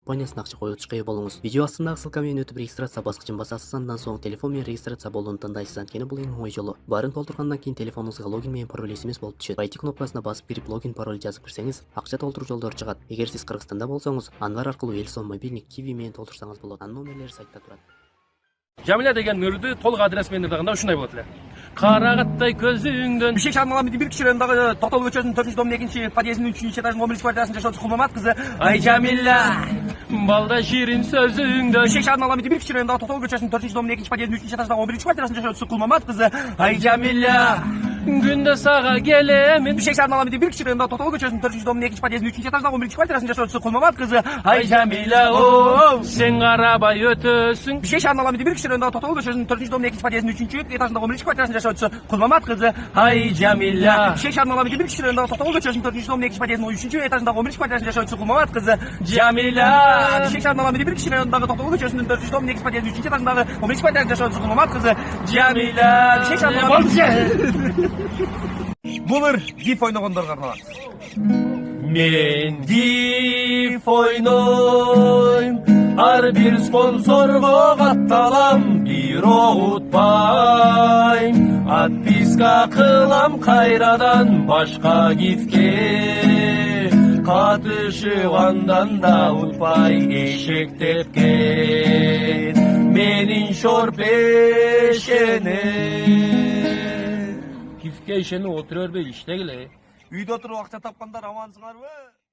компаниясына ақша қоюшыға ие болыңыз. Видео астындағы ссылкамен өтіп регистрация басқышын басасыз, андан соң телефонмен регистрация болуын таңдайсыз. Анткени бул эң оңой жолу. Барын толтургандан кийин телефонуңузга логин менен пароль SMS болуп түшөт. Войти кнопкасына басып кирип логин пароль жазып кирсеңиз, акча толтуруу жолдору чыгат. Эгер сиз Кыргызстанда болсоңуз, Анвар аркылуу Элсон мобильник Kiwi менен толтурсаңыз болот. Анын номерлери сайтта турат. Жамиля деген мөрдү толук адрес менен дагы ушундай болот эле. Карагаттай көзүңдөн Бишкек шаарындагы бир киши районундагы Токтогул көчөсүнүн 4-домдун 2-подъездинин 3-этажынын 11 квартирасында жашоочу Кулмамат кызы Айжамиля. балда ширин сөзүңдөн Бишкек шаарындагы бир киши районундагы Токтогул көчөсүнүн 4-домдун 2-подъездинин 3-этажындагы 11 квартирасында жашоочу Кулмамат кызы Айжамиля. күндө сага келемин. Бишкек шаарындагы бир киши районундагы Токтогул көчөсүнүн 4-домдун 2-подъездинин 3-этажындагы 11 квартирасында жашоочу Кулмамат кызы Айжамиля. Сен карабай өтөсүң. Бишкек шаарындагы бир киши районундагы Токтогул көчөсүнүн 4-домдун 2-подъездинин 3-этажындагы 11 квартирасында жашоочу Кулмамат кызы Айжамиля. Бишкек шаарындагы бир киши районундагы Токтогул көчөсүнүн 4-домдун 2-подъездинин 3-этажындагы 11 квартирасында жашоочу Кулмамат кызы Жамиля. Бишкек шаарындагы бир киши районундагы Токтогул көчөсүнүн 4-домдун 2-подъездинин 3-этажындагы 11 квартирасында жашоочу Кулмамат кызы Жамиля. Бишкек шаарындагы Булыр гиф ойногондорго арналат. Мен диф ойнойм, ар бир спонсорго катталам, бирок утпайм. Отписка кылам кайрадан башка гифке, катышып андан да утпай эшектеткен менин шор пешене. Гифке ишенип отура бербей иштегиле. Үйдө отуруп акча тапкандар амансыңарбы?